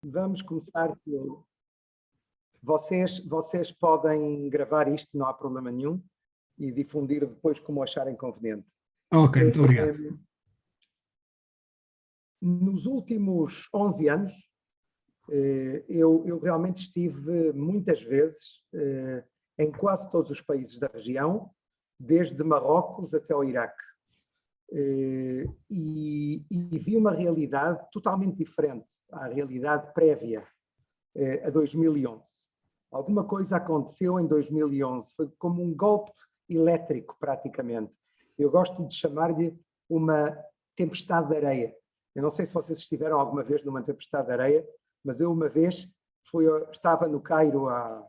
Vamos começar pelo... Vocês podem gravar isto, não há problema nenhum, e difundir depois como acharem conveniente. Ok, muito obrigado. Nos últimos 11 anos, eu realmente estive muitas vezes em quase todos os países da região, desde Marrocos até ao Iraque. E vi uma realidade totalmente diferente à realidade prévia a 2011. Alguma coisa aconteceu em 2011, foi como um golpe elétrico praticamente. Eu gosto de chamar-lhe uma tempestade de areia. Eu não sei se vocês estiveram alguma vez numa tempestade de areia, mas eu uma vez estava no Cairo há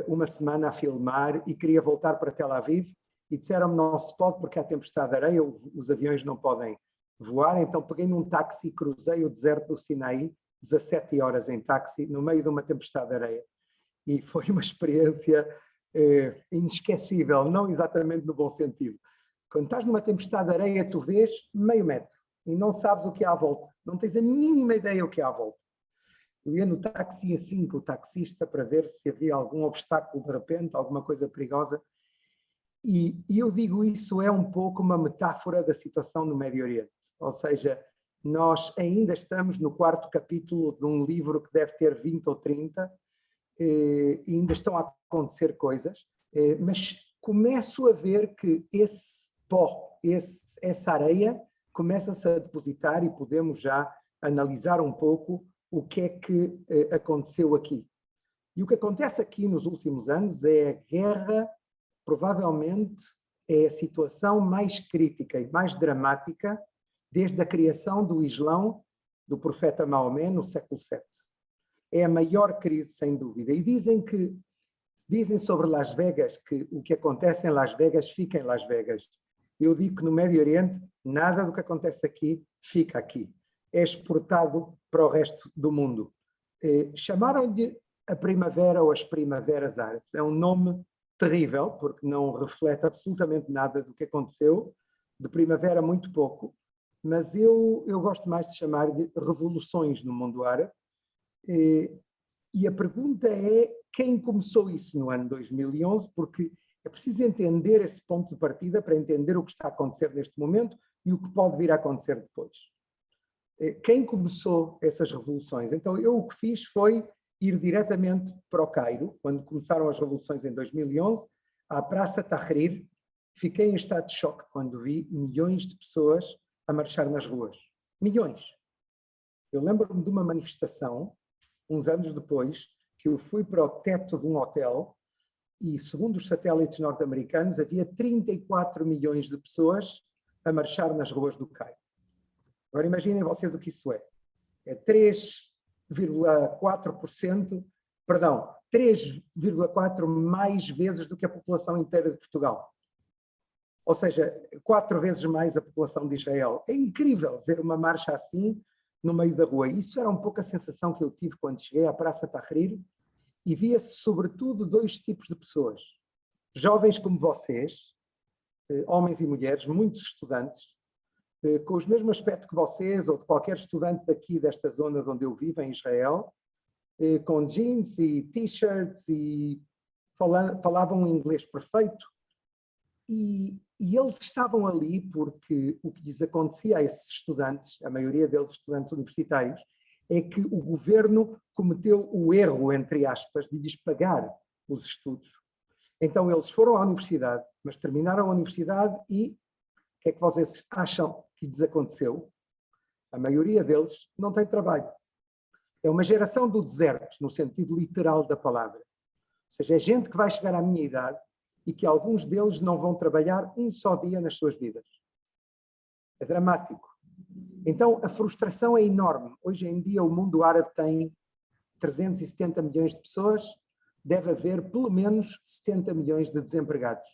uma semana a filmar e queria voltar para Tel Aviv e disseram-me não se pode porque há tempestade de areia, os aviões não podem voar, então peguei num táxi e cruzei o deserto do Sinaí, 17 horas em táxi, no meio de uma tempestade de areia. E foi uma experiência inesquecível, não exatamente no bom sentido. Quando estás numa tempestade de areia, tu vês meio metro e não sabes o que há à volta, não tens a mínima ideia o que há à volta. Eu ia no táxi assim com o taxista para ver se havia algum obstáculo de repente, alguma coisa perigosa. E eu digo isso é um pouco uma metáfora da situação no Médio Oriente. Ou seja, nós ainda estamos no 4º capítulo de um livro que deve ter 20 ou 30, e ainda estão a acontecer coisas, mas começo a ver que esse pó, essa areia, começa-se a depositar e podemos já analisar um pouco o que é que aconteceu aqui. E o que acontece aqui nos últimos anos é a guerra, provavelmente é a situação mais crítica e mais dramática desde a criação do Islão do profeta Maomé no século VII. É a maior crise, sem dúvida. E dizem sobre Las Vegas que o que acontece em Las Vegas fica em Las Vegas. Eu digo que no Médio Oriente nada do que acontece aqui fica aqui. É exportado para o resto do mundo. Chamaram-lhe a primavera ou as primaveras árabes. É um nome terrível, porque não reflete absolutamente nada do que aconteceu. De primavera, muito pouco. Mas eu gosto mais de chamar de revoluções no mundo árabe. E a pergunta é quem começou isso no ano 2011, porque é preciso entender esse ponto de partida para entender o que está a acontecer neste momento e o que pode vir a acontecer depois. Quem começou essas revoluções? Então, eu o que fiz foi ir diretamente para o Cairo, quando começaram as revoluções em 2011, à Praça Tahrir. Fiquei em estado de choque quando vi milhões de pessoas a marchar nas ruas. Milhões. Eu lembro-me de uma manifestação uns anos depois, que eu fui para o teto de um hotel e, segundo os satélites norte-americanos, havia 34 milhões de pessoas a marchar nas ruas do Cairo. Agora imaginem vocês o que isso é. É 3,4%, perdão, 3,4 mais vezes do que a população inteira de Portugal. Ou seja, 4 vezes mais a população de Israel. É incrível ver uma marcha assim no meio da rua. Isso era um pouco a sensação que eu tive quando cheguei à Praça Tahrir e via-se sobretudo 2 tipos de pessoas. Jovens como vocês, homens e mulheres, muitos estudantes, com o mesmo aspecto que vocês ou de qualquer estudante daqui desta zona onde eu vivo, em Israel, com jeans e t-shirts e falavam inglês perfeito. E eles estavam ali porque o que lhes acontecia a esses estudantes, a maioria deles estudantes universitários, é que o governo cometeu o erro, entre aspas, de lhes pagar os estudos. Então eles foram à universidade, mas terminaram a universidade e o que é que vocês acham que lhes aconteceu? A maioria deles não tem trabalho. É uma geração do deserto, no sentido literal da palavra. Ou seja, é gente que vai chegar à minha idade e que alguns deles não vão trabalhar um só dia nas suas vidas. É dramático. Então, a frustração é enorme. Hoje em dia, o mundo árabe tem 370 milhões de pessoas, deve haver pelo menos 70 milhões de desempregados.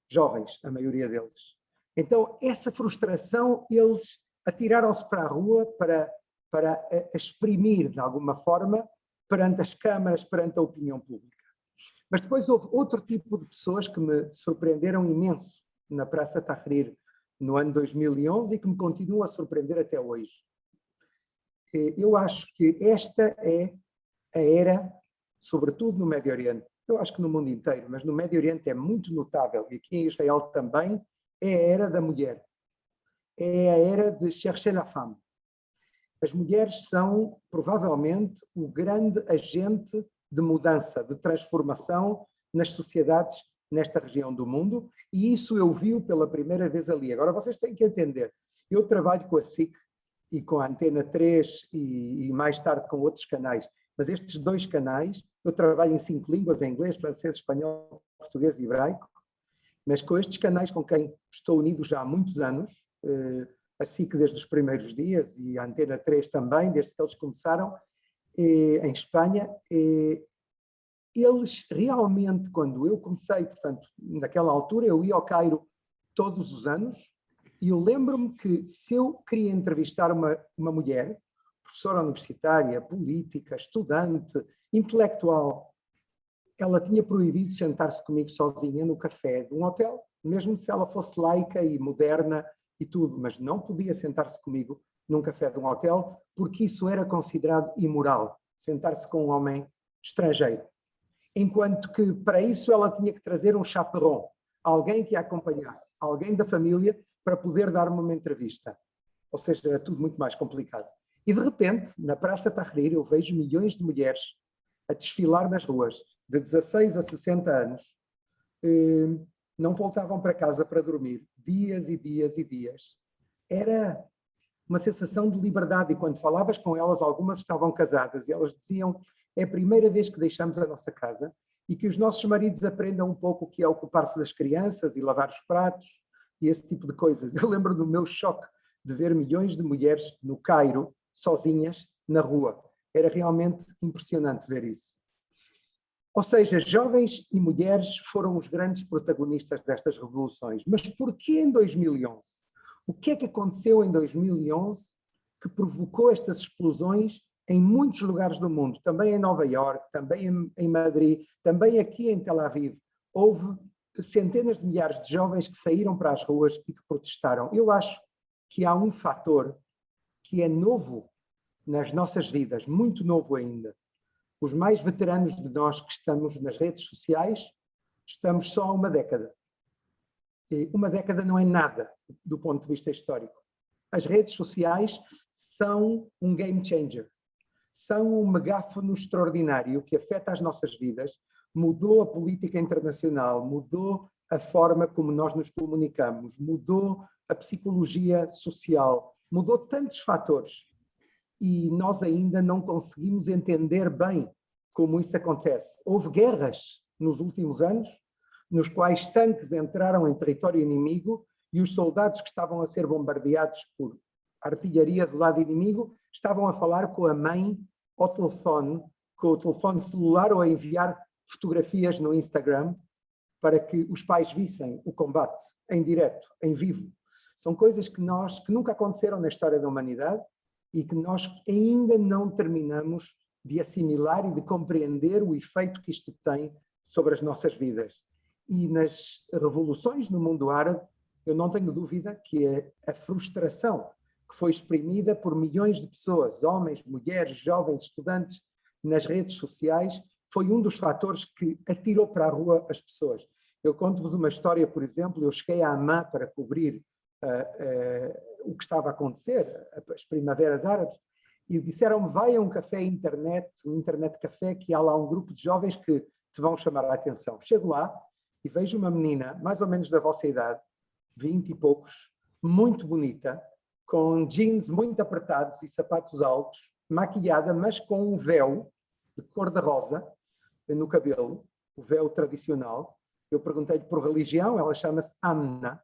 Jovens, a maioria deles. Então, essa frustração, eles atiraram-se para a rua para exprimir, de alguma forma, perante as câmaras, perante a opinião pública. Mas depois houve outro tipo de pessoas que me surpreenderam imenso na Praça Tahrir no ano 2011 e que me continuam a surpreender até hoje. Eu acho que esta é a era, sobretudo no Médio Oriente, eu acho que no mundo inteiro, mas no Médio Oriente é muito notável, e aqui em Israel também, é a era da mulher. É a era de chercher la femme. As mulheres são, provavelmente, o grande agente de mudança, de transformação nas sociedades nesta região do mundo, e isso eu vi pela primeira vez ali. Agora, vocês têm que entender, eu trabalho com a SIC e com a Antena 3 e mais tarde com outros canais, mas estes dois canais, eu trabalho em 5 línguas, em inglês, francês, espanhol, português e hebraico, mas com estes canais com quem estou unido já há muitos anos, a SIC desde os primeiros dias e a Antena 3 também, desde que eles começaram, em Espanha, eles realmente, quando eu comecei, portanto, naquela altura, eu ia ao Cairo todos os anos, e eu lembro-me que se eu queria entrevistar uma mulher, professora universitária, política, estudante, intelectual, ela tinha proibido sentar-se comigo sozinha no café de um hotel, mesmo se ela fosse laica e moderna e tudo, mas não podia sentar-se comigo num café de um hotel, porque isso era considerado imoral, sentar-se com um homem estrangeiro. Enquanto que, para isso, ela tinha que trazer um chaperon, alguém que a acompanhasse, alguém da família, para poder dar-me uma entrevista. Ou seja, era tudo muito mais complicado. E, de repente, na Praça Tahrir, eu vejo milhões de mulheres a desfilar nas ruas, de 16 a 60 anos, não voltavam para casa para dormir, dias e dias e dias. Era uma sensação de liberdade, e quando falavas com elas, algumas estavam casadas, e elas diziam, é a primeira vez que deixamos a nossa casa, e que os nossos maridos aprendam um pouco o que é ocupar-se das crianças e lavar os pratos, e esse tipo de coisas. Eu lembro do meu choque de ver milhões de mulheres no Cairo, sozinhas, na rua. Era realmente impressionante ver isso. Ou seja, jovens e mulheres foram os grandes protagonistas destas revoluções. Mas porquê em 2011? O que é que aconteceu em 2011 que provocou estas explosões em muitos lugares do mundo? Também em Nova Iorque, também em Madrid, também aqui em Tel Aviv. Houve centenas de milhares de jovens que saíram para as ruas e que protestaram. Eu acho que há um fator que é novo nas nossas vidas, muito novo ainda. Os mais veteranos de nós que estamos nas redes sociais, estamos só há uma década. E uma década não é nada do ponto de vista histórico. As redes sociais são um game changer. São um megáfono extraordinário que afeta as nossas vidas, mudou a política internacional, mudou a forma como nós nos comunicamos, mudou a psicologia social, mudou tantos fatores. E nós ainda não conseguimos entender bem como isso acontece. Houve guerras nos últimos anos, nos quais tanques entraram em território inimigo e os soldados que estavam a ser bombardeados por artilharia do lado inimigo estavam a falar com a mãe ao telefone, com o telefone celular, ou a enviar fotografias no Instagram para que os pais vissem o combate em direto, em vivo. São coisas que nunca aconteceram na história da humanidade e que nós ainda não terminamos de assimilar e de compreender o efeito que isto tem sobre as nossas vidas. E nas revoluções no mundo árabe, eu não tenho dúvida que a frustração que foi exprimida por milhões de pessoas, homens, mulheres, jovens, estudantes, nas redes sociais, foi um dos fatores que atirou para a rua as pessoas. Eu conto-vos uma história, por exemplo, eu cheguei a Amman para cobrir o que estava a acontecer, as primaveras árabes, e disseram-me, vai a um café internet, um internet café, que há lá um grupo de jovens que te vão chamar a atenção. Chego lá e vejo uma menina, mais ou menos da vossa idade, 20 e poucos, muito bonita, com jeans muito apertados e sapatos altos, maquilhada, mas com um véu de cor-de-rosa no cabelo, o véu tradicional. Eu perguntei-lhe por religião, ela chama-se Amna.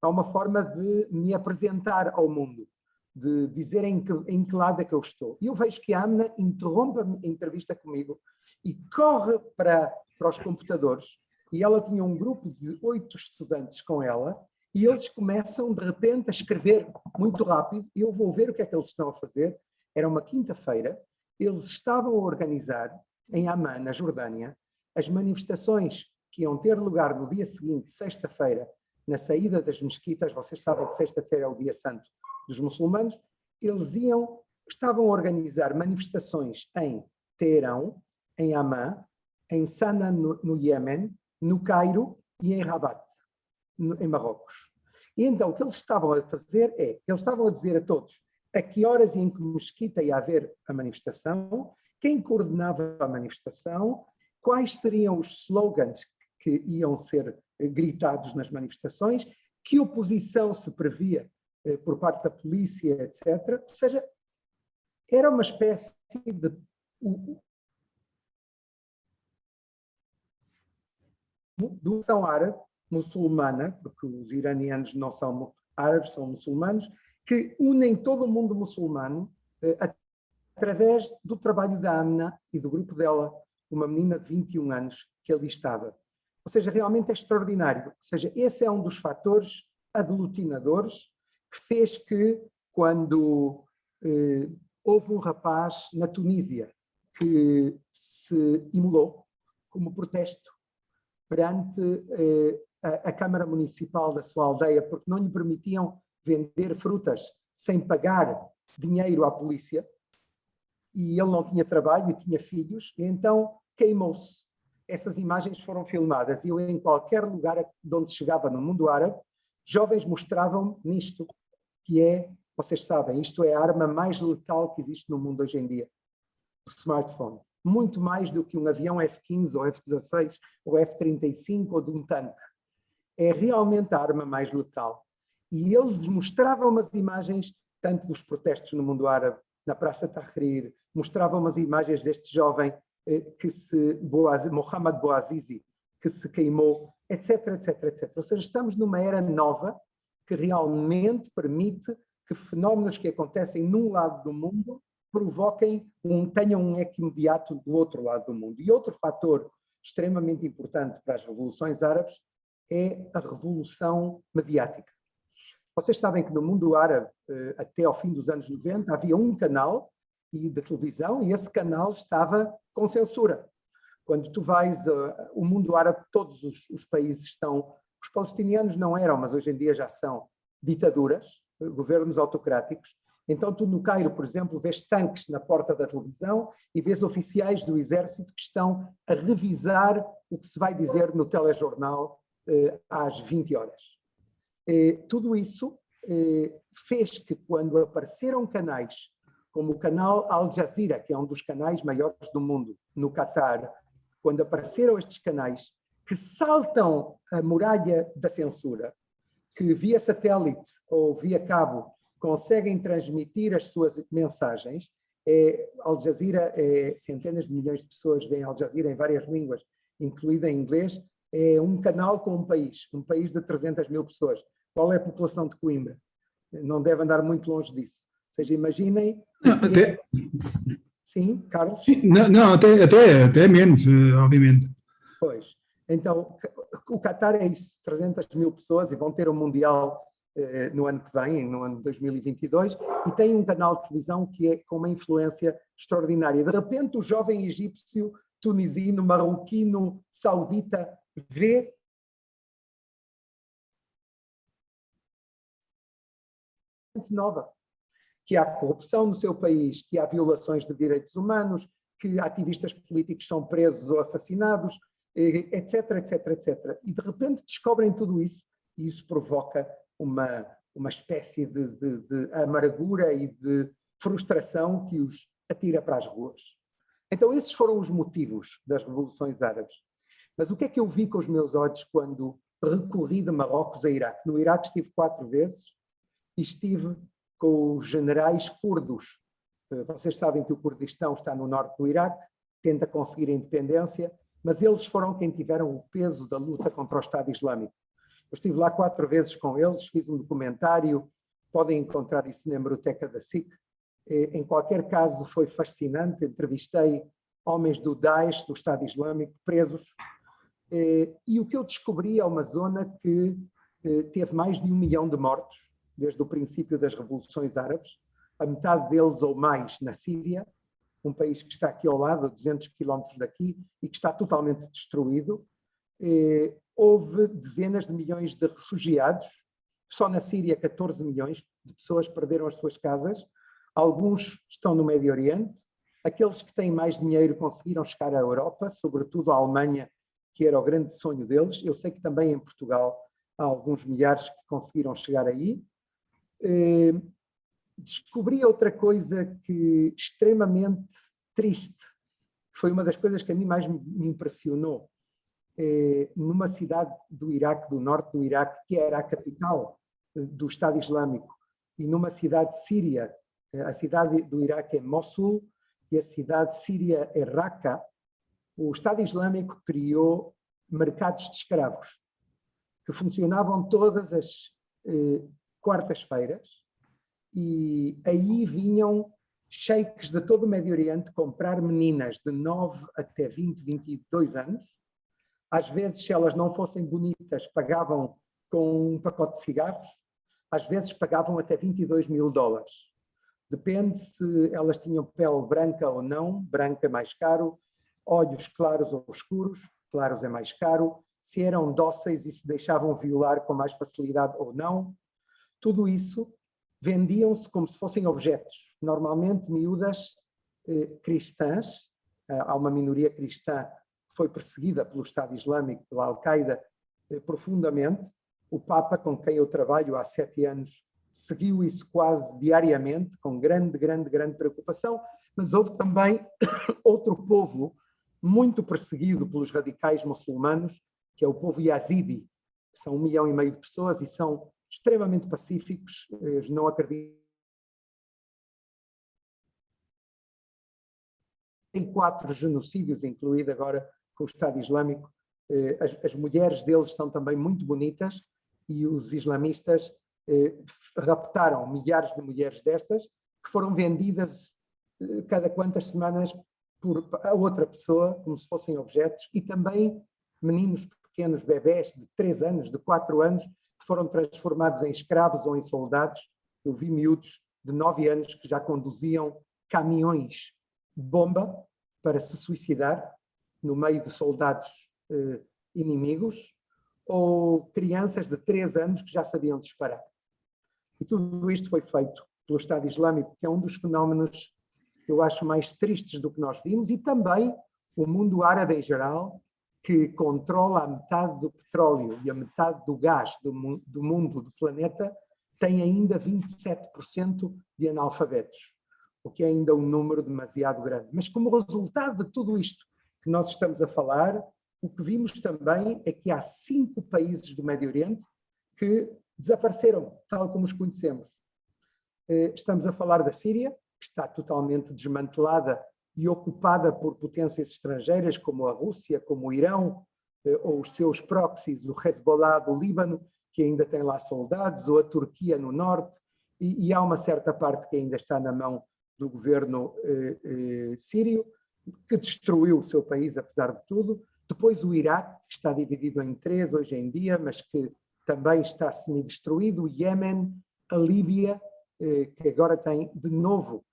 Há uma forma de me apresentar ao mundo, de dizer em que lado é que eu estou. E eu vejo que a Amna interrompe a entrevista comigo e corre para os computadores, e ela tinha um grupo de 8 estudantes com ela, e eles começam, de repente, a escrever muito rápido, e eu vou ver o que é que eles estão a fazer. Era uma quinta-feira, eles estavam a organizar, em Amman, na Jordânia, as manifestações que iam ter lugar no dia seguinte, sexta-feira, na saída das mesquitas, vocês sabem que sexta-feira é o dia santo dos muçulmanos, eles estavam a organizar manifestações em Teherão, em Amman, em Sanaa, no Iêmen, no Cairo e em Rabat, em Marrocos. E então o que eles estavam a fazer eles estavam a dizer a todos a que horas e em que mesquita ia haver a manifestação, quem coordenava a manifestação, quais seriam os slogans que iam ser gritados nas manifestações, que oposição se previa por parte da polícia, etc. Ou seja, era uma espécie de revolução árabe, muçulmana, porque os iranianos não são árabes, são muçulmanos, que unem todo o mundo muçulmano através do trabalho da Amna e do grupo dela, uma menina de 21 anos que ali estava. Ou seja, realmente é extraordinário. Ou seja, esse é um dos fatores aglutinadores que fez que, quando houve um rapaz na Tunísia que se imolou como protesto perante a Câmara Municipal da sua aldeia, porque não lhe permitiam vender frutas sem pagar dinheiro à polícia, e ele não tinha trabalho e tinha filhos, e então queimou-se. Essas imagens foram filmadas e eu, em qualquer lugar de onde chegava no mundo árabe, jovens mostravam nisto, que é, vocês sabem, isto é a arma mais letal que existe no mundo hoje em dia, o smartphone. Muito mais do que um avião F-15 ou F-16 ou F-35 ou de um tanque. É realmente a arma mais letal. E eles mostravam umas imagens, tanto dos protestos no mundo árabe, na Praça Tahrir, mostravam umas imagens deste jovem Mohamed Bouazizi, que se queimou, etc, etc, etc. Ou seja, estamos numa era nova que realmente permite que fenómenos que acontecem num lado do mundo tenham um eco imediato do outro lado do mundo. E outro fator extremamente importante para as revoluções árabes é a revolução mediática. Vocês sabem que no mundo árabe, até ao fim dos anos 90, havia um canal de televisão e esse canal estava com censura. Quando tu vais o mundo árabe, todos os países são, os palestinianos não eram, mas hoje em dia já são ditaduras, governos autocráticos. Então tu no Cairo, por exemplo, vês tanques na porta da televisão e vês oficiais do exército que estão a revisar o que se vai dizer no telejornal às 20 horas. Tudo isso fez que, quando apareceram canais como o canal Al Jazeera, que é um dos canais maiores do mundo, no Catar, quando apareceram estes canais que saltam a muralha da censura, que via satélite ou via cabo conseguem transmitir as suas mensagens, Al Jazeera, centenas de milhões de pessoas veem Al Jazeera em várias línguas, incluída em inglês, é um canal com um país de 300 mil pessoas. Qual é a população de Coimbra? Não deve andar muito longe disso. Ou seja, imaginem... Até... Sim, Carlos? Não, até menos, obviamente. Pois. Então, o Qatar é isso, 300 mil pessoas, e vão ter um Mundial no ano que vem, no ano de 2022, e tem um canal de televisão que é com uma influência extraordinária. De repente, o jovem egípcio, tunisino, marroquino, saudita, vê nova, que há corrupção no seu país, que há violações de direitos humanos, que ativistas políticos são presos ou assassinados, etc, etc, etc. E de repente descobrem tudo isso, e isso provoca uma espécie de amargura e de frustração que os atira para as ruas. Então esses foram os motivos das revoluções árabes. Mas o que é que eu vi com os meus olhos quando recorri de Marrocos a Iraque? No Iraque estive 4 vezes e estive com os generais curdos. Vocês sabem que o Kurdistão está no norte do Iraque, tenta conseguir a independência, mas eles foram quem tiveram o peso da luta contra o Estado Islâmico. Eu estive lá 4 vezes com eles, fiz um documentário, podem encontrar isso na hemeroteca da SIC. Em qualquer caso, foi fascinante, entrevistei homens do Daesh, do Estado Islâmico, presos, e o que eu descobri é uma zona que teve mais de 1 milhão de mortos, desde o princípio das revoluções árabes, a metade deles ou mais na Síria, um país que está aqui ao lado, a 200 quilómetros daqui, e que está totalmente destruído. houve dezenas de milhões de refugiados, só na Síria 14 milhões de pessoas perderam as suas casas, alguns estão no Médio Oriente, aqueles que têm mais dinheiro conseguiram chegar à Europa, sobretudo à Alemanha, que era o grande sonho deles. Eu sei que também em Portugal há alguns milhares que conseguiram chegar aí. Descobri outra coisa que extremamente triste, que foi uma das coisas que a mim mais me impressionou, numa cidade do Iraque, do norte do Iraque, que era a capital do Estado Islâmico, e numa cidade síria, a cidade do Iraque é Mossul e a cidade síria é Raqqa. O Estado Islâmico criou mercados de escravos, que funcionavam todas as quartas-feiras, e aí vinham sheiks de todo o Médio Oriente comprar meninas de 9 até 20, 22 anos. Às vezes, se elas não fossem bonitas, pagavam com um pacote de cigarros. Às vezes pagavam até 22 mil dólares. Depende se elas tinham pele branca ou não. Branca é mais caro, olhos claros ou escuros, claros é mais caro, se eram dóceis e se deixavam violar com mais facilidade ou não. Tudo isso vendiam-se como se fossem objetos, normalmente miúdas cristãs. Há uma minoria cristã que foi perseguida pelo Estado Islâmico, pela Al-Qaeda, profundamente. O Papa, com quem eu trabalho há 7 anos, seguiu isso quase diariamente, com grande preocupação, mas houve também outro povo muito perseguido pelos radicais muçulmanos, que é o povo Yazidi, que são 1,5 milhão de pessoas e são extremamente pacíficos, eles não acreditam. Tem 4 genocídios, incluído agora com o Estado Islâmico. As mulheres deles são também muito bonitas e os islamistas raptaram milhares de mulheres destas, que foram vendidas cada quantas semanas por a outra pessoa, como se fossem objetos, e também meninos pequenos, bebés de 3 anos, de 4 anos, que foram transformados em escravos ou em soldados. Eu vi miúdos de 9 anos que já conduziam caminhões de bomba para se suicidar no meio de soldados inimigos, ou crianças de 3 anos que já sabiam disparar. E tudo isto foi feito pelo Estado Islâmico, que é um dos fenómenos que eu acho mais tristes do que nós vimos, e também o mundo árabe em geral, que controla a metade do petróleo e a metade do gás do mundo, do planeta, tem ainda 27% de analfabetos, o que é ainda um número demasiado grande. Mas como resultado de tudo isto que nós estamos a falar, o que vimos também é que há 5 países do Médio Oriente que desapareceram, tal como os conhecemos. Estamos a falar da Síria, que está totalmente desmantelada e ocupada por potências estrangeiras, como a Rússia, como o Irão, ou os seus proxies, o Hezbollah do Líbano, que ainda tem lá soldados, ou a Turquia no norte, e há uma certa parte que ainda está na mão do governo sírio, que destruiu o seu país, apesar de tudo. Depois o Iraque, que está dividido em 3 hoje em dia, mas que também está semi-destruído, o Iémen, a Líbia, que agora tem de novo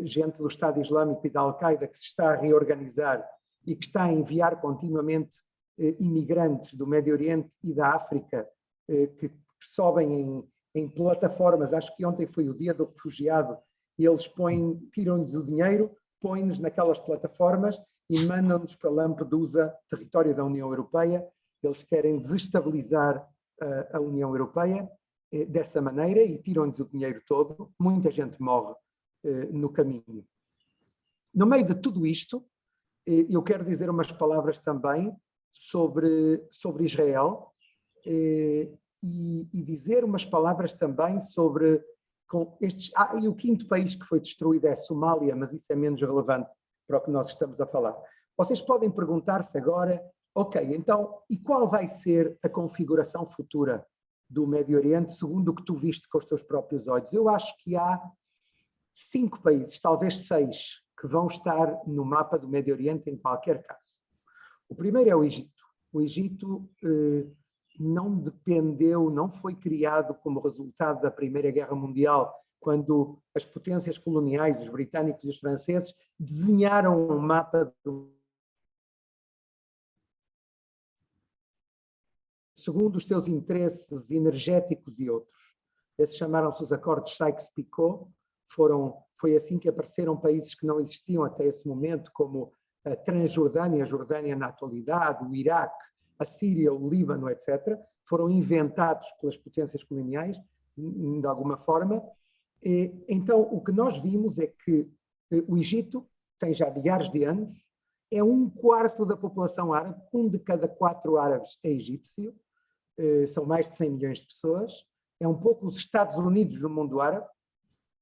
gente do Estado Islâmico e da Al-Qaeda que se está a reorganizar e que está a enviar continuamente imigrantes do Médio Oriente e da África que sobem em plataformas. Acho que ontem foi o dia do refugiado e eles tiram-nos o dinheiro, põem-nos naquelas plataformas e mandam-nos para Lampedusa, território da União Europeia. Eles querem desestabilizar a União Europeia dessa maneira e tiram-nos o dinheiro todo. Muita gente morre no caminho. No meio de tudo isto, eu quero dizer umas palavras também sobre Israel e dizer umas palavras também sobre estes... e o 5º país que foi destruído é a Somália, mas isso é menos relevante para o que nós estamos a falar. Vocês podem perguntar-se agora, ok, então, e qual vai ser a configuração futura do Médio Oriente, segundo o que tu viste com os teus próprios olhos? Eu acho que há 5 países, talvez 6, que vão estar no mapa do Médio Oriente em qualquer caso. O primeiro é o Egito. O Egito não dependeu, não foi criado como resultado da Primeira Guerra Mundial, quando as potências coloniais, os britânicos e os franceses, desenharam um mapa do segundo os seus interesses energéticos e outros. Esses chamaram-se os acordos Sykes-Picot. Foi assim que apareceram países que não existiam até esse momento, como a Transjordânia, a Jordânia na atualidade, o Iraque, a Síria, o Líbano, etc. Foram inventados pelas potências coloniais, de alguma forma. Então, o que nós vimos é que o Egito tem já milhares de anos, é 1/4 da população árabe, 1 de cada 4 árabes é egípcio, são mais de 100 milhões de pessoas, é um pouco os Estados Unidos do mundo árabe,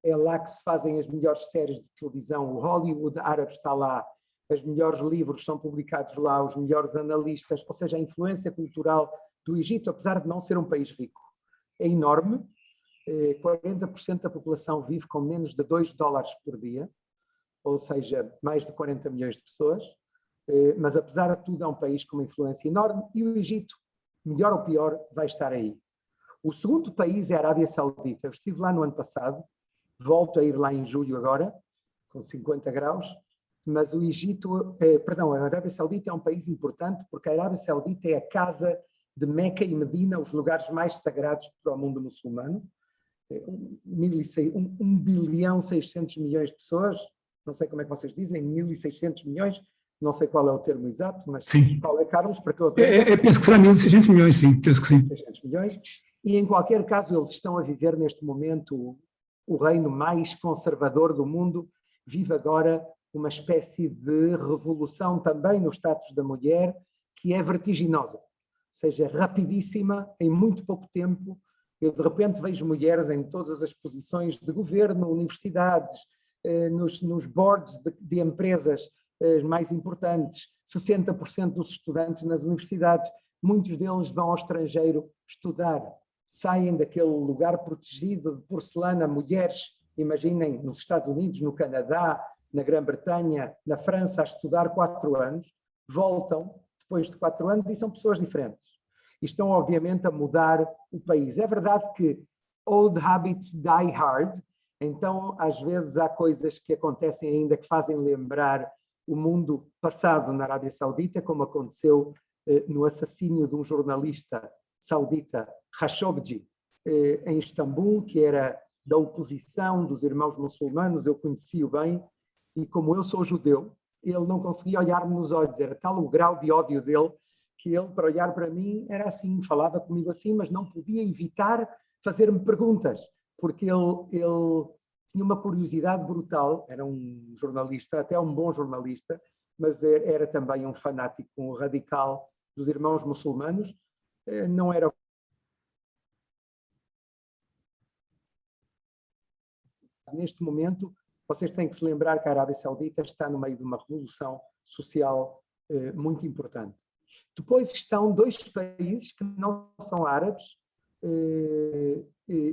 é lá que se fazem as melhores séries de televisão, o Hollywood árabe está lá, os melhores livros são publicados lá, os melhores analistas, ou seja, a influência cultural do Egito, apesar de não ser um país rico, é enorme. 40% da população vive com menos de $2 por dia, ou seja, mais de 40 milhões de pessoas, mas apesar de tudo é um país com uma influência enorme e o Egito, melhor ou pior, vai estar aí. O segundo país é a Arábia Saudita. Eu estive lá no ano passado, volto a ir lá em julho agora, com 50 graus, mas o Egito, a Arábia Saudita é um país importante porque a Arábia Saudita é a casa de Meca e Medina, os lugares mais sagrados para o mundo muçulmano. 1,6 bilhão de pessoas, não sei como é que vocês dizem, 1.600 milhões, não sei qual é o termo exato, mas Sim. qual é, Carlos, para que eu aprenda? Penso que será 1.600 milhões, sim, penso que sim. 1.600 milhões, e em qualquer caso eles estão a viver neste momento o reino mais conservador do mundo, vive agora uma espécie de revolução também no status da mulher, que é vertiginosa, ou seja, rapidíssima, em muito pouco tempo. Eu de repente vejo mulheres em todas as posições de governo, universidades, nos boards de empresas mais importantes, 60% dos estudantes nas universidades, muitos deles vão ao estrangeiro estudar, saem daquele lugar protegido de porcelana, mulheres, imaginem, nos Estados Unidos, no Canadá, na Grã-Bretanha, na França, a estudar 4 anos, voltam depois de 4 anos e são pessoas diferentes. E estão, obviamente, a mudar o país. É verdade que old habits die hard, então, às vezes, há coisas que acontecem ainda que fazem lembrar o mundo passado na Arábia Saudita, como aconteceu no assassínio de um jornalista saudita, Khashoggi, em Istambul, que era da oposição dos irmãos muçulmanos. Eu conheci-o bem, e como eu sou judeu, ele não conseguia olhar-me nos olhos, era tal o grau de ódio dele, que ele, para olhar para mim, era assim, falava comigo assim, mas não podia evitar fazer-me perguntas, porque ele tinha uma curiosidade brutal, era um jornalista, até um bom jornalista, mas era também um fanático, um radical dos irmãos muçulmanos, não era... Neste momento, vocês têm que se lembrar que a Arábia Saudita está no meio de uma revolução social muito importante. Depois estão 2 países que não são árabes,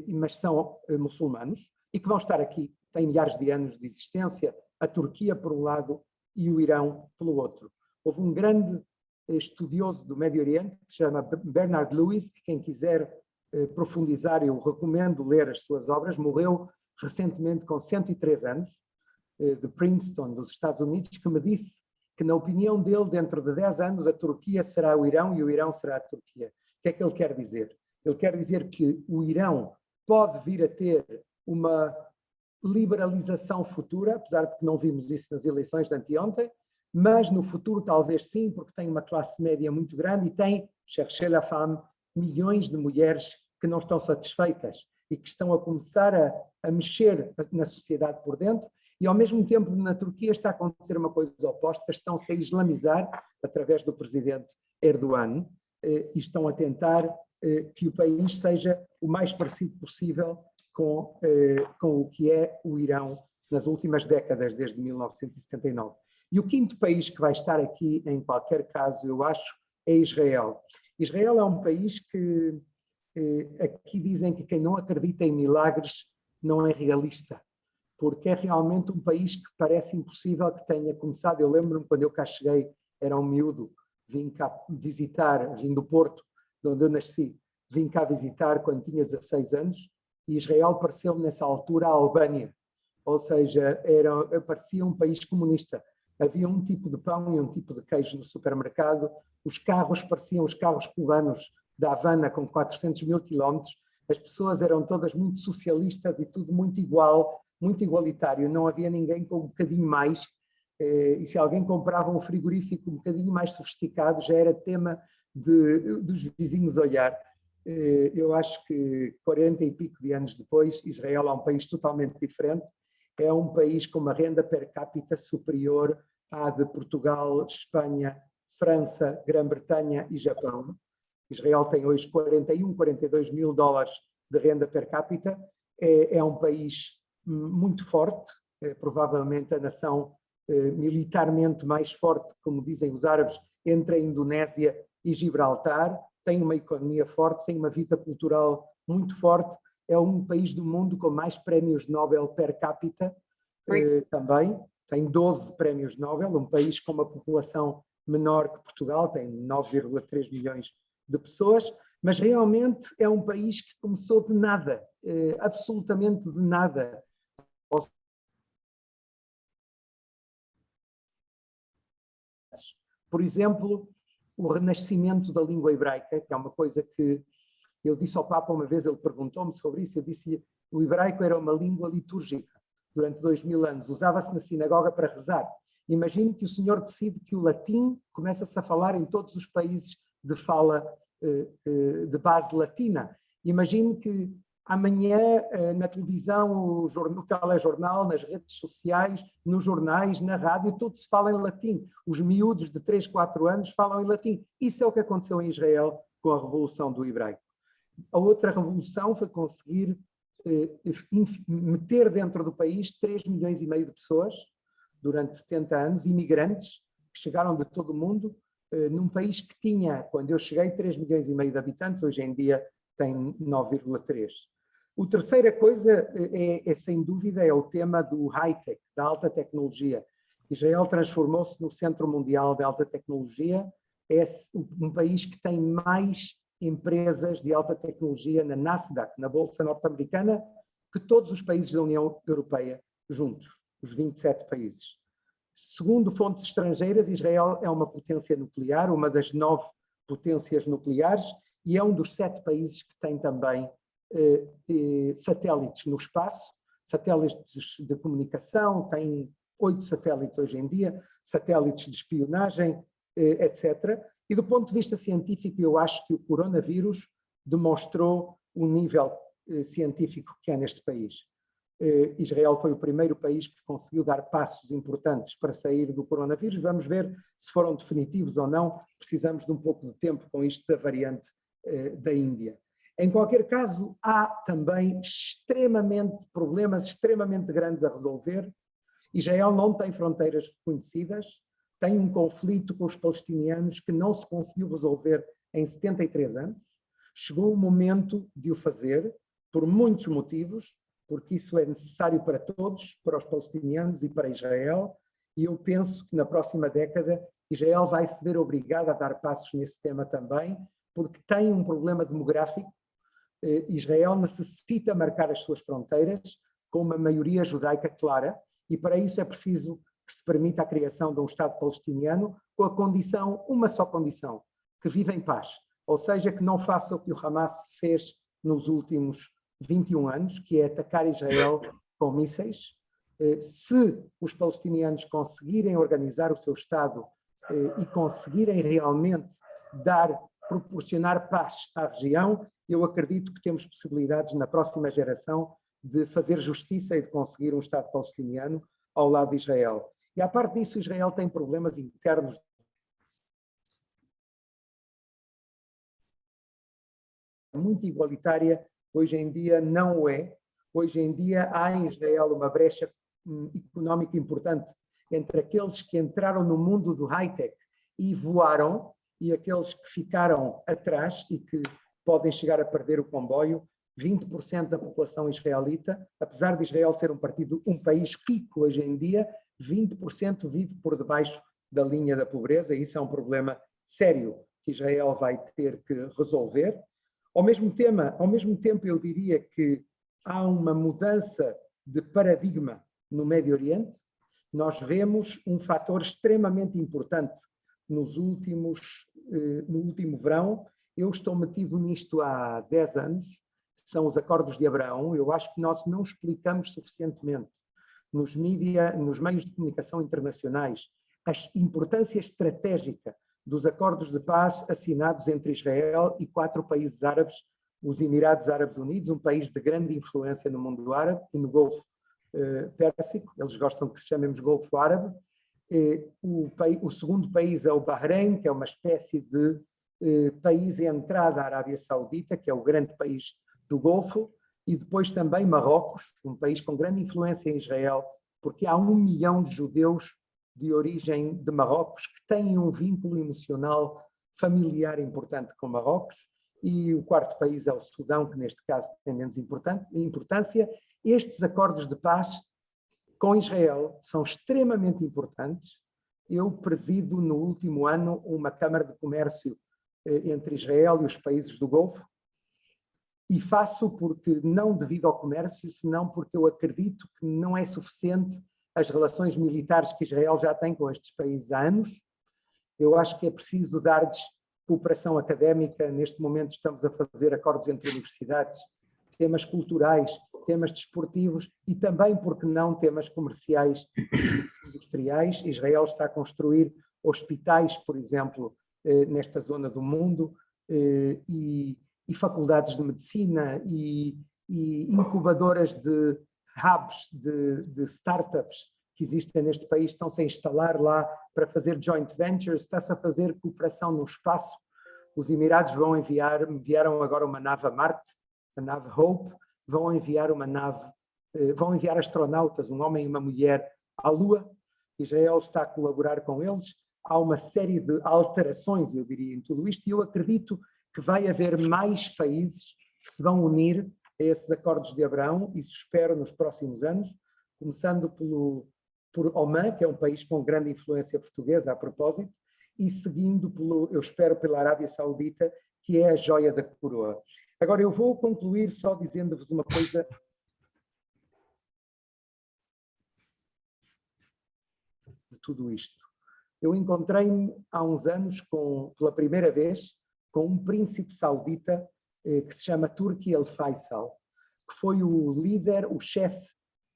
mas são muçulmanos, e que vão estar aqui, têm milhares de anos de existência, a Turquia por um lado e o Irão pelo outro. Houve um grande estudioso do Médio Oriente, que se chama Bernard Lewis, que quem quiser profundizar, eu recomendo ler as suas obras, morreu recentemente com 103 anos, de Princeton, dos Estados Unidos, que me disse que, na opinião dele, dentro de 10 anos, a Turquia será o Irão e o Irão será a Turquia. O que é que ele quer dizer? Ele quer dizer que o Irão pode vir a ter uma liberalização futura, apesar de que não vimos isso nas eleições de anteontem, mas no futuro talvez sim, porque tem uma classe média muito grande e tem, cherchez la femme, milhões de mulheres que não estão satisfeitas e que estão a começar a mexer na sociedade por dentro, e ao mesmo tempo na Turquia está a acontecer uma coisa oposta, estão-se a islamizar através do presidente Erdogan e estão a tentar que o país seja o mais parecido possível com o que é o Irão nas últimas décadas, desde 1979. E o quinto país que vai estar aqui, em qualquer caso, eu acho, é Israel. Israel é um país que aqui dizem que quem não acredita em milagres não é realista, porque é realmente um país que parece impossível que tenha começado. Eu lembro-me quando eu cá cheguei, era um miúdo, vim cá visitar, vim do Porto, de onde eu nasci, vim cá visitar quando tinha 16 anos, e Israel pareceu-me nessa altura a Albânia, ou seja, parecia um país comunista. Havia um tipo de pão e um tipo de queijo no supermercado, os carros pareciam os carros cubanos da Havana, com 400 mil quilómetros, as pessoas eram todas muito socialistas e tudo muito igual, muito igualitário, não havia ninguém com um bocadinho mais, e se alguém comprava um frigorífico um bocadinho mais sofisticado, já era tema dos vizinhos olhar. Eu acho que 40 e pico de anos depois, Israel é um país totalmente diferente, é um país com uma renda per capita superior à de Portugal, Espanha, França, Grã-Bretanha e Japão. Israel tem hoje 41, 42 mil dólares de renda per capita, é um país muito forte, é provavelmente a nação militarmente mais forte, como dizem os árabes, entre a Indonésia e Gibraltar, tem uma economia forte, tem uma vida cultural muito forte, é um país do mundo com mais prémios Nobel per capita também, tem 12 prémios Nobel, um país com uma população menor que Portugal, tem 9,3 milhões de pessoas, mas realmente é um país que começou de nada, absolutamente de nada. Por exemplo, o renascimento da língua hebraica, que é uma coisa que eu disse ao Papa uma vez, ele perguntou-me sobre isso, eu disse que o hebraico era uma língua litúrgica durante 2000 anos, usava-se na sinagoga para rezar. Imagine que o Senhor decide que o latim começa-se a falar em todos os países de fala de base latina. Imagine que amanhã na televisão, no telejornal, nas redes sociais, nos jornais, na rádio, tudo se fala em latim. Os miúdos de 3, 4 anos falam em latim. Isso é o que aconteceu em Israel com a Revolução do Hebraico. A outra revolução foi conseguir meter dentro do país 3 milhões e meio de pessoas, durante 70 anos, imigrantes, que chegaram de todo o mundo, num país que tinha, quando eu cheguei, 3 milhões e meio de habitantes, hoje em dia tem 9,3. A terceira coisa sem dúvida, é o tema do high-tech, da alta tecnologia. Israel transformou-se no centro mundial da alta tecnologia, é um país que tem mais empresas de alta tecnologia na Nasdaq, na Bolsa Norte-Americana, que todos os países da União Europeia juntos, os 27 países. Segundo fontes estrangeiras, Israel é uma potência nuclear, uma das 9 potências nucleares, e é um dos 7 países que tem também satélites no espaço, satélites de comunicação, tem 8 satélites hoje em dia, satélites de espionagem, etc. E do ponto de vista científico, eu acho que o coronavírus demonstrou o nível científico que há neste país. Israel foi o primeiro país que conseguiu dar passos importantes para sair do coronavírus. Vamos ver se foram definitivos ou não. Precisamos de um pouco de tempo com isto da variante da Índia. Em qualquer caso, há também problemas extremamente grandes a resolver. Israel não tem fronteiras reconhecidas, tem um conflito com os palestinianos que não se conseguiu resolver em 73 anos. Chegou o momento de o fazer, por muitos motivos, porque isso é necessário para todos, para os palestinianos e para Israel, e eu penso que na próxima década Israel vai se ver obrigado a dar passos nesse tema também, porque tem um problema demográfico. Israel necessita marcar as suas fronteiras com uma maioria judaica clara, e para isso é preciso que se permita a criação de um Estado palestiniano com a condição, uma só condição, que viva em paz, ou seja, que não faça o que o Hamas fez nos últimos 21 anos, que é atacar Israel com mísseis. Se os palestinianos conseguirem organizar o seu Estado e conseguirem realmente proporcionar paz à região, eu acredito que temos possibilidades na próxima geração de fazer justiça e de conseguir um Estado palestiniano ao lado de Israel. E à parte disso, Israel tem problemas internos. Muito igualitária, hoje em dia não o é. Hoje em dia há em Israel uma brecha económica importante entre aqueles que entraram no mundo do high-tech e voaram e aqueles que ficaram atrás e que podem chegar a perder o comboio. 20% da população israelita, apesar de Israel ser um país rico hoje em dia, 20% vive por debaixo da linha da pobreza, e isso é um problema sério que Israel vai ter que resolver. Ao mesmo tempo, eu diria que há uma mudança de paradigma no Médio Oriente. Nós vemos um fator extremamente importante no último verão, Eu estou metido nisto há 10 anos, são os Acordos de Abraão. Eu acho que nós não explicamos suficientemente nos mídia, nos meios de comunicação internacionais, a importância estratégica dos acordos de paz assinados entre Israel e 4 países árabes, os Emirados Árabes Unidos, um país de grande influência no mundo árabe e no Golfo Pérsico, eles gostam que se chamemos Golfo Árabe. O segundo país é o Bahrein, que é uma espécie de país entrada à Arábia Saudita, que é o grande país do Golfo, e depois também Marrocos, um país com grande influência em Israel, porque há 1 milhão de judeus de origem de Marrocos que têm um vínculo emocional familiar importante com Marrocos, e o quarto país é o Sudão, que neste caso tem menos importância. Estes acordos de paz com Israel são extremamente importantes. Eu presido no último ano uma Câmara de Comércio entre Israel e os países do Golfo, e faço porque não devido ao comércio, senão porque eu acredito que não é suficiente as relações militares que Israel já tem com estes países há anos. Eu acho que é preciso dar-lhes cooperação académica. Neste momento estamos a fazer acordos entre universidades, temas culturais, temas desportivos e também, porque não, temas comerciais e industriais. Israel está a construir hospitais, por exemplo, nesta zona do mundo, e faculdades de medicina e incubadoras de hubs de startups que existem neste país, estão-se a instalar lá para fazer joint ventures, está-se a fazer cooperação no espaço. Os Emirados enviaram agora uma nave a Marte, a nave Hope, vão enviar astronautas, um homem e uma mulher, à Lua. Israel está a colaborar com eles. Há uma série de alterações, eu diria, em tudo isto, e eu acredito que vai haver mais países que se vão unir a esses acordos de Abraão, isso espero nos próximos anos, começando por Oman, que é um país com grande influência portuguesa, a propósito, e seguindo, eu espero, pela Arábia Saudita, que é a joia da coroa. Agora, eu vou concluir só dizendo-vos uma coisa. De tudo isto. Eu encontrei-me há uns anos, pela primeira vez, com um príncipe saudita que se chama Turki El Faisal, que foi o líder, o chefe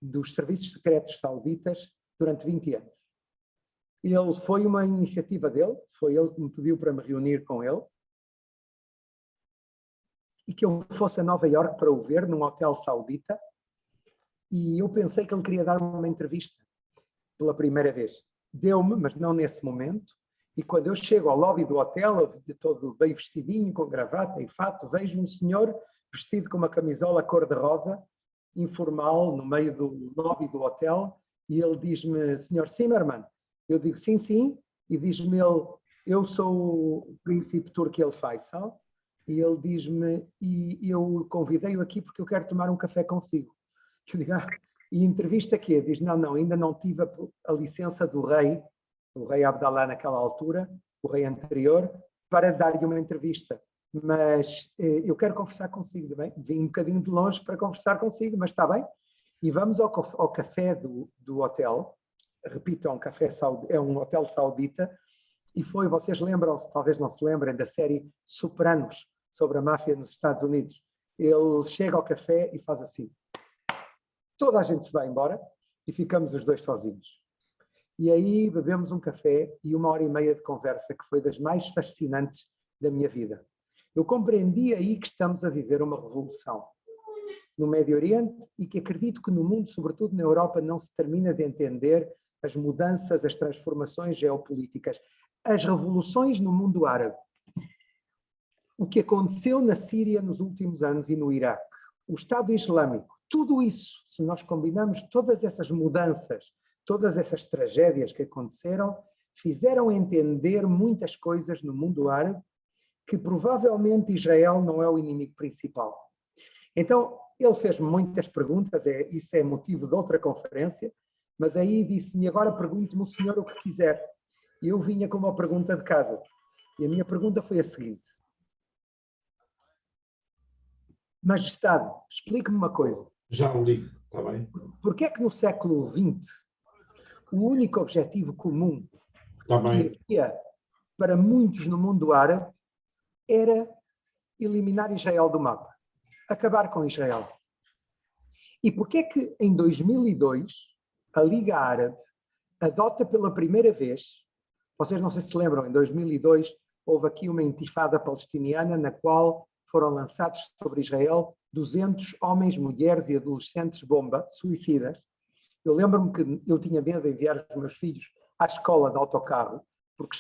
dos serviços secretos sauditas durante 20 anos. Foi uma iniciativa dele, foi ele que me pediu para me reunir com ele, e que eu fosse a Nova Iorque para o ver num hotel saudita, e eu pensei que ele queria dar uma entrevista pela primeira vez. Deu-me, mas não nesse momento. E quando eu chego ao lobby do hotel, todo bem vestidinho, com gravata e fato, vejo um senhor vestido com uma camisola cor-de-rosa, informal, no meio do lobby do hotel, e ele diz-me, Sr. Zimmerman. Eu digo, sim, sim, e diz-me ele, eu sou o príncipe Turki El Faisal, e ele diz-me, e eu convidei-o aqui porque eu quero tomar um café consigo. Eu digo, e entrevista quê? Diz, não, ainda não tive a licença do rei, o rei Abdalá naquela altura, o rei anterior, para dar-lhe uma entrevista. Mas eu quero conversar consigo, bem? Vim um bocadinho de longe para conversar consigo, mas está bem? E vamos ao café do hotel. Repito, é um hotel saudita, e vocês lembram-se, talvez não se lembrem, da série Sopranos, sobre a máfia nos Estados Unidos. Ele chega ao café e faz assim. Toda a gente se vai embora e ficamos os dois sozinhos. E aí bebemos um café e 1h30 de conversa, que foi das mais fascinantes da minha vida. Eu compreendi aí que estamos a viver uma revolução no Médio Oriente e que acredito que no mundo, sobretudo na Europa, não se termina de entender as mudanças, as transformações geopolíticas, as revoluções no mundo árabe. O que aconteceu na Síria nos últimos anos e no Iraque, o Estado Islâmico, tudo isso, se nós combinamos todas essas mudanças, todas essas tragédias que aconteceram, fizeram entender muitas coisas no mundo árabe, que provavelmente Israel não é o inimigo principal. Então, ele fez-me muitas perguntas, isso é motivo de outra conferência, mas aí disse-me, agora pergunte-me o senhor o que quiser. E eu vinha com uma pergunta de casa. E a minha pergunta foi a seguinte. Majestade, explique-me uma coisa. Já o ligo, está bem? Por que é que no século XX o único objetivo comum Está bem. que havia para muitos no mundo árabe era eliminar Israel do mapa, acabar com Israel. E porquê é que em 2002 a Liga Árabe adota pela primeira vez, vocês não sei se lembram, em 2002 houve aqui uma intifada palestiniana na qual foram lançados sobre Israel 200 homens, mulheres e adolescentes bomba, suicidas. Eu lembro-me que eu tinha medo de enviar os meus filhos à escola de autocarro, porque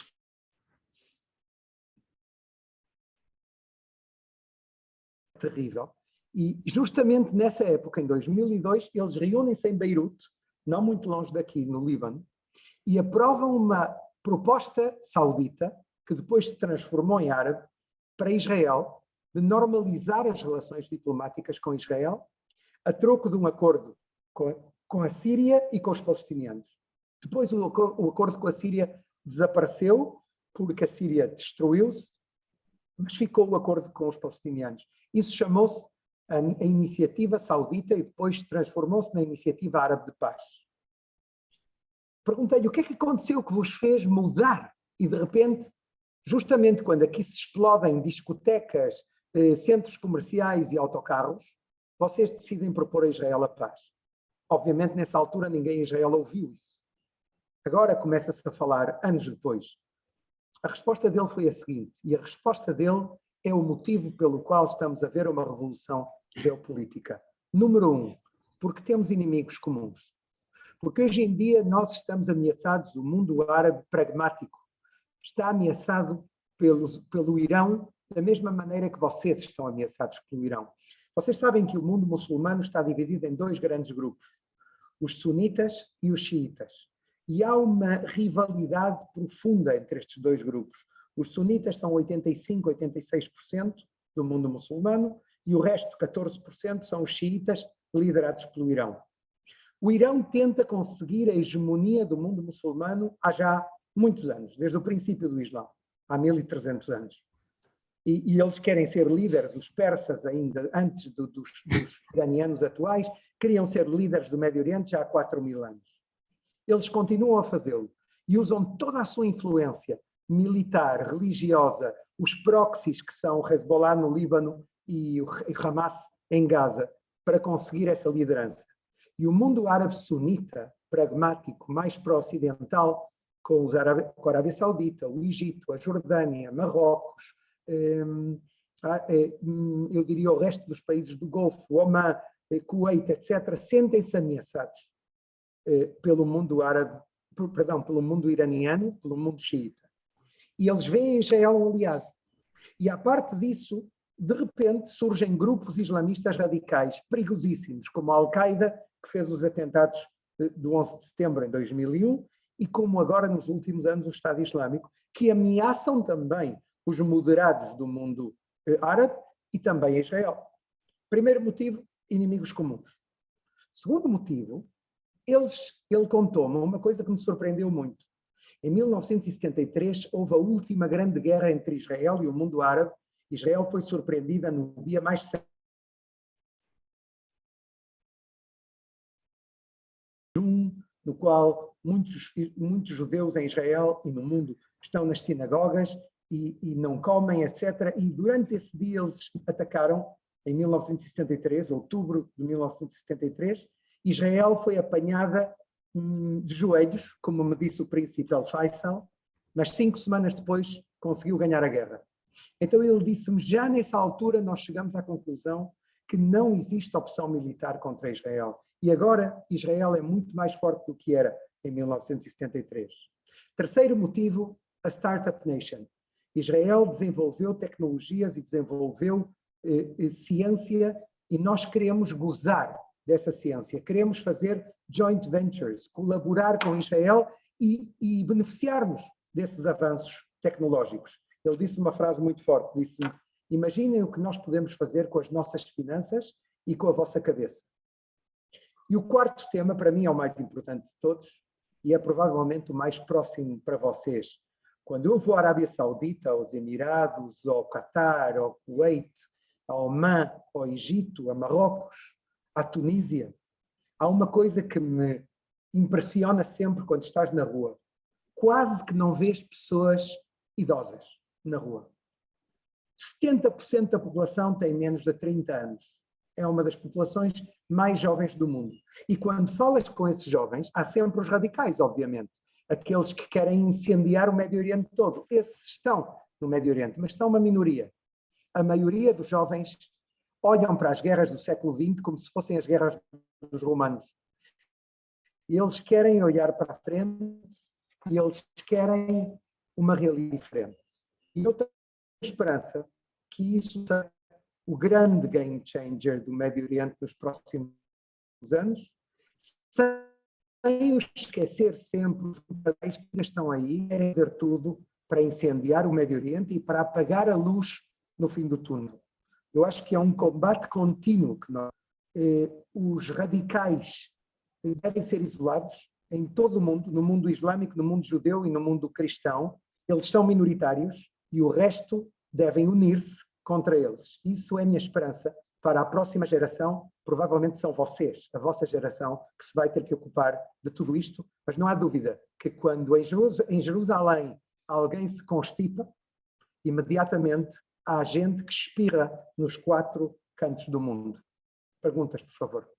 terrível. E justamente nessa época, em 2002, eles reúnem-se em Beirute, não muito longe daqui, no Líbano, e aprovam uma proposta saudita, que depois se transformou em árabe, para Israel, de normalizar as relações diplomáticas com Israel, a troco de um acordo com a Síria e com os palestinianos. Depois o acordo com a Síria desapareceu, porque a Síria destruiu-se, mas ficou o acordo com os palestinianos. Isso chamou-se a Iniciativa Saudita e depois transformou-se na Iniciativa Árabe de Paz. Perguntei-lhe o que é que aconteceu que vos fez mudar e de repente, justamente quando aqui se explodem discotecas, centros comerciais e autocarros, vocês decidem propor a Israel a paz. Obviamente nessa altura ninguém em Israel ouviu isso. Agora começa-se a falar anos depois. A resposta dele foi a seguinte, e a resposta dele é o motivo pelo qual estamos a ver uma revolução geopolítica. Número 1, porque temos inimigos comuns. Porque hoje em dia nós estamos ameaçados, o mundo árabe pragmático está ameaçado pelo Irão da mesma maneira que vocês estão ameaçados pelo Irão. Vocês sabem que o mundo muçulmano está dividido em dois grandes grupos, os sunitas e os xiitas. E há uma rivalidade profunda entre estes dois grupos. Os sunitas são 85%, 86% do mundo muçulmano e o resto, 14%, são os xiitas liderados pelo Irão. O Irão tenta conseguir a hegemonia do mundo muçulmano há já muitos anos, desde o princípio do Islão, há 1300 anos. E eles querem ser líderes, os persas ainda, antes dos iranianos atuais, queriam ser líderes do Médio Oriente já há 4000 anos. Eles continuam a fazê-lo e usam toda a sua influência militar, religiosa, os proxies que são o Hezbollah no Líbano e o Hamas em Gaza, para conseguir essa liderança. E o mundo árabe sunita, pragmático, mais pró-ocidental, com a Arábia Saudita, o Egito, a Jordânia, Marrocos, eu diria o resto dos países do Golfo, Oman, Kuwait, etc., sentem-se ameaçados pelo mundo árabe, pelo mundo iraniano, pelo mundo xiita. E eles veem Israel um aliado. E à parte disso, de repente surgem grupos islamistas radicais perigosíssimos, como a Al-Qaeda, que fez os atentados do 11 de setembro em 2001, e como agora nos últimos anos o Estado Islâmico, que ameaçam também os moderados do mundo árabe e também Israel. Primeiro motivo, inimigos comuns. Segundo motivo, ele contou-me uma coisa que me surpreendeu muito. Em 1973 houve a última grande guerra entre Israel e o mundo árabe. Israel foi surpreendida no dia mais no qual muitos judeus em Israel e no mundo estão nas sinagogas e não comem, etc. E durante esse dia eles atacaram, em 1973, outubro de 1973, Israel foi apanhada de joelhos, como me disse o príncipe El Faisal, mas 5 semanas depois conseguiu ganhar a guerra. Então ele disse-me, já nessa altura nós chegamos à conclusão que não existe opção militar contra Israel. E agora Israel é muito mais forte do que era em 1973. Terceiro motivo, a Startup Nation. Israel desenvolveu tecnologias e desenvolveu ciência e nós queremos gozar dessa ciência. Queremos fazer joint ventures, colaborar com Israel e beneficiar-nos desses avanços tecnológicos. Ele disse uma frase muito forte, disse-me, imaginem o que nós podemos fazer com as nossas finanças e com a vossa cabeça. E o quarto tema, para mim, é o mais importante de todos e é provavelmente o mais próximo para vocês. Quando eu vou à Arábia Saudita, aos Emirados, ao Qatar, ao Kuwait, ao Oman, ao Egito, a Marrocos, à Tunísia, há uma coisa que me impressiona sempre quando estás na rua. Quase que não vês pessoas idosas na rua. 70% da população tem menos de 30 anos. É uma das populações mais jovens do mundo. E quando falas com esses jovens, há sempre os radicais, obviamente. Aqueles que querem incendiar o Médio Oriente todo. Esses estão no Médio Oriente, mas são uma minoria. A maioria dos jovens olham para as guerras do século XX como se fossem as guerras dos romanos. E eles querem olhar para a frente e eles querem uma realidade diferente. E eu tenho esperança que isso seja o grande game changer do Médio Oriente nos próximos anos, sem esquecer sempre os países que ainda estão aí, querem fazer tudo para incendiar o Médio Oriente e para apagar a luz no fim do túnel. Eu acho que é um combate contínuo que nós, os radicais devem ser isolados em todo o mundo, no mundo islâmico, no mundo judeu e no mundo cristão. Eles são minoritários e o resto devem unir-se contra eles. Isso é a minha esperança para a próxima geração. Provavelmente são vocês, a vossa geração, que se vai ter que ocupar de tudo isto, mas não há dúvida que quando em Jerusalém alguém se constipa, imediatamente há gente que espirra nos 4 cantos do mundo. Perguntas, por favor.